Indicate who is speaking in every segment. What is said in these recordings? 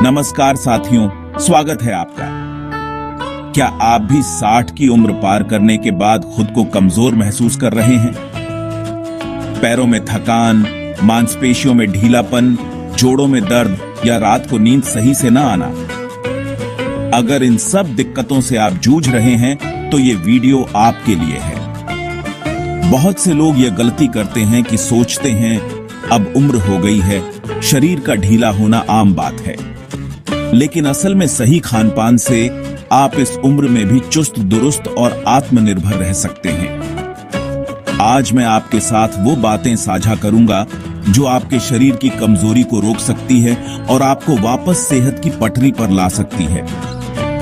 Speaker 1: नमस्कार साथियों, स्वागत है आपका। क्या आप भी 60 की उम्र पार करने के बाद खुद को कमजोर महसूस कर रहे हैं? पैरों में थकान, मांसपेशियों में ढीलापन, जोड़ों में दर्द या रात को नींद सही से ना आना। अगर इन सब दिक्कतों से आप जूझ रहे हैं तो ये वीडियो आपके लिए है। बहुत से लोग ये गलती करते हैं कि सोचते हैं अब उम्र हो गई है, शरीर का ढीला होना आम बात है। लेकिन असल में सही खानपान से आप इस उम्र में भी चुस्त दुरुस्त और आत्मनिर्भर रह सकते हैं। आज मैं आपके साथ वो बातें साझा करूंगा जो आपके शरीर की कमजोरी को रोक सकती है और आपको वापस सेहत की पटरी पर ला सकती है।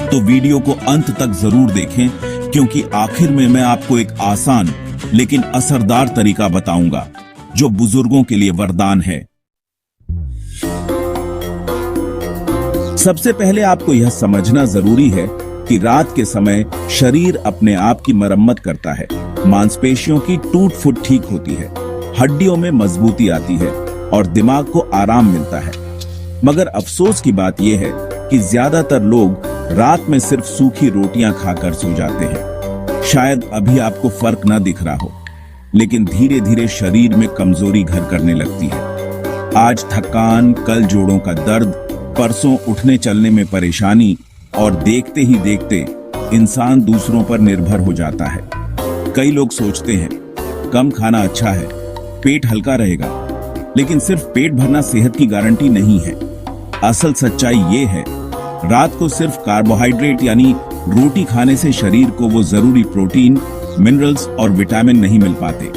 Speaker 1: तो वीडियो को अंत तक जरूर देखें, क्योंकि आखिर में मैं आपको एक आसान लेकिन असरदार तरीका बताऊंगा जो बुजुर्गों के लिए वरदान है। सबसे पहले आपको यह समझना जरूरी है कि रात के समय शरीर अपने आप की मरम्मत करता है। मांसपेशियों की टूट फूट ठीक होती है, हड्डियों में मजबूती आती है और दिमाग को आराम मिलता है। मगर अफसोस की बात यह है कि ज्यादातर लोग रात में सिर्फ सूखी रोटियां खाकर सो जाते हैं। शायद अभी आपको फर्क न दिख रहा हो, लेकिन धीरे धीरे शरीर में कमजोरी घर करने लगती है। आज थकान, कल जोड़ों का दर्द, परसों उठने चलने में परेशानी, और देखते ही देखते इंसान दूसरों पर निर्भर हो जाता है। कई लोग सोचते हैं कम खाना अच्छा है, पेट हल्का रहेगा, लेकिन सिर्फ पेट भरना सेहत की गारंटी नहीं है। असल सच्चाई ये है, रात को सिर्फ कार्बोहाइड्रेट यानी रोटी खाने से शरीर को वो जरूरी प्रोटीन, मिनरल्स और विटामिन नहीं मिल पाते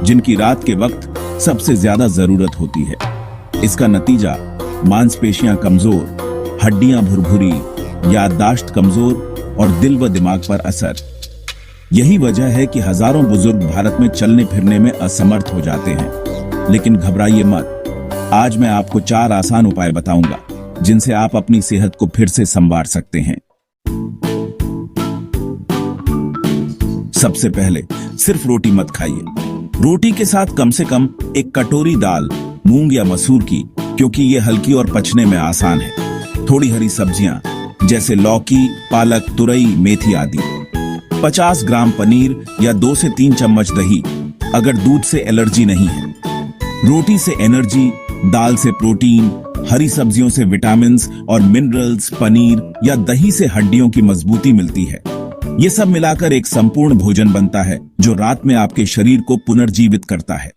Speaker 1: जिनकी रात के वक्त सबसे ज्यादा जरूरत होती है। इसका नतीजा मांसपेशियां कमजोर, हड्डियां भुरभुरी, याददाश्त कमजोर और दिल व दिमाग पर असर। यही वजह है कि हजारों बुजुर्ग भारत में चलने फिरने में असमर्थ हो जाते हैं। लेकिन घबराइए मत, आज मैं आपको 4 आसान उपाय बताऊंगा जिनसे आप अपनी सेहत को फिर से संवार सकते हैं। सबसे पहले, सिर्फ रोटी मत खाइए। रोटी के साथ कम से कम 1 कटोरी दाल, मूंग या मसूर की, क्योंकि ये हल्की और पचने में आसान है। थोड़ी हरी सब्जियां जैसे लौकी, पालक, तुरई, मेथी आदि। 50 ग्राम पनीर या 2 से 3 चम्मच दही, अगर दूध से एलर्जी नहीं है। रोटी से एनर्जी, दाल से प्रोटीन, हरी सब्जियों से विटामिन्स और मिनरल्स, पनीर या दही से हड्डियों की मजबूती मिलती है। ये सब मिलाकर एक संपूर्ण भोजन बनता है जो रात में आपके शरीर को पुनर्जीवित करता है।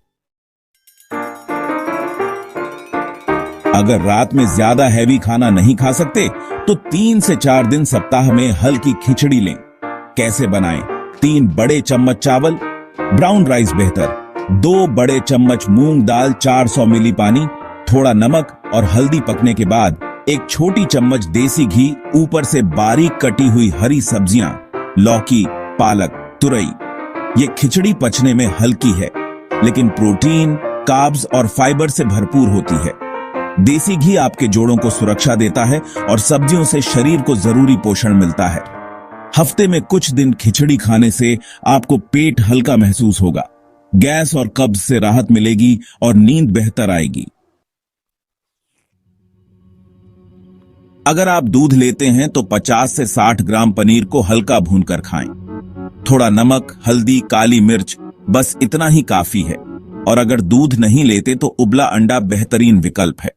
Speaker 1: अगर रात में ज्यादा हैवी खाना नहीं खा सकते तो 3 से 4 दिन सप्ताह में हल्की खिचड़ी लें। कैसे बनाएं? 3 बड़े चम्मच चावल, ब्राउन राइस बेहतर, 2 बड़े चम्मच मूंग दाल, 400 मिली पानी, थोड़ा नमक और हल्दी पकने के बाद 1 छोटी चम्मच देसी घी, ऊपर से बारीक कटी हुई हरी सब्जियां, लौकी, पालक, तुरई। ये खिचड़ी पचने में हल्की है, लेकिन प्रोटीन, कार्ब्स और फाइबर से भरपूर होती है। देसी घी आपके जोड़ों को सुरक्षा देता है और सब्जियों से शरीर को जरूरी पोषण मिलता है। हफ्ते में कुछ दिन खिचड़ी खाने से आपको पेट हल्का महसूस होगा, गैस और कब्ज से राहत मिलेगी और नींद बेहतर आएगी। अगर आप दूध लेते हैं तो 50 से 60 ग्राम पनीर को हल्का भूनकर खाएं। थोड़ा नमक, हल्दी, काली मिर्च, बस इतना ही काफी है। और अगर दूध नहीं लेते तो उबला अंडा बेहतरीन विकल्प है।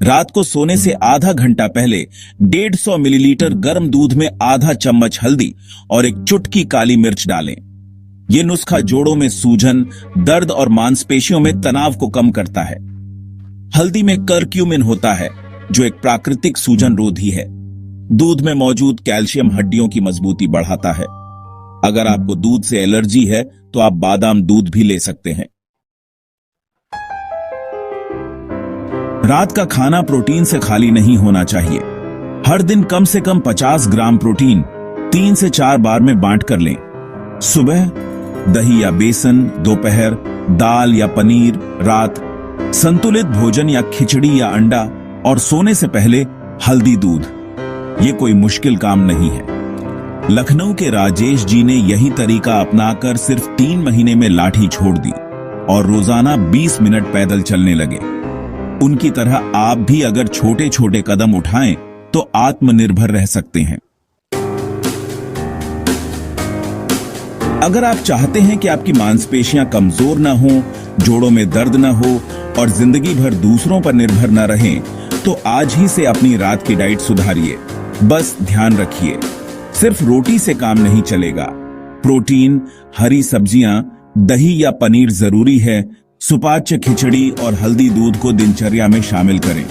Speaker 1: रात को सोने से आधा घंटा पहले 150 मिलीलीटर गर्म दूध में आधा चम्मच हल्दी और 1 चुटकी काली मिर्च डालें। यह नुस्खा जोड़ों में सूजन, दर्द और मांसपेशियों में तनाव को कम करता है। हल्दी में करक्यूमिन होता है जो एक प्राकृतिक सूजन रोधी है। दूध में मौजूद कैल्शियम हड्डियों की मजबूती बढ़ाता है। अगर आपको दूध से एलर्जी है तो आप बादाम दूध भी ले सकते हैं। रात का खाना प्रोटीन से खाली नहीं होना चाहिए। हर दिन कम से कम 50 ग्राम प्रोटीन 3 से 4 बार में बांट कर लें। सुबह दही या बेसन, दोपहर दाल या पनीर, रात संतुलित भोजन या खिचड़ी या अंडा, और सोने से पहले हल्दी दूध। ये कोई मुश्किल काम नहीं है। लखनऊ के राजेश जी ने यही तरीका अपनाकर सिर्फ 3 महीने में लाठी छोड़ दी और रोजाना 20 मिनट पैदल चलने लगे। उनकी तरह आप भी अगर छोटे छोटे कदम उठाएं तो आत्मनिर्भर रह सकते हैं। अगर आप चाहते हैं कि आपकी मांसपेशियां कमजोर ना हो, जोड़ों में दर्द ना हो और जिंदगी भर दूसरों पर निर्भर ना रहें, तो आज ही से अपनी रात की डाइट सुधारिए। बस ध्यान रखिए, सिर्फ रोटी से काम नहीं चलेगा। प्रोटीन, हरी सब्जियां, दही या पनीर जरूरी है। सुपाच्य खिचड़ी और हल्दी दूध को दिनचर्या में शामिल करें।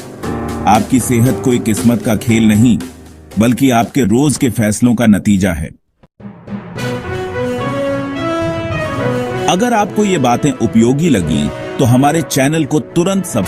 Speaker 1: आपकी सेहत कोई किस्मत का खेल नहीं, बल्कि आपके रोज के फैसलों का नतीजा है। अगर आपको ये बातें उपयोगी लगी तो हमारे चैनल को तुरंत सब्सक्राइब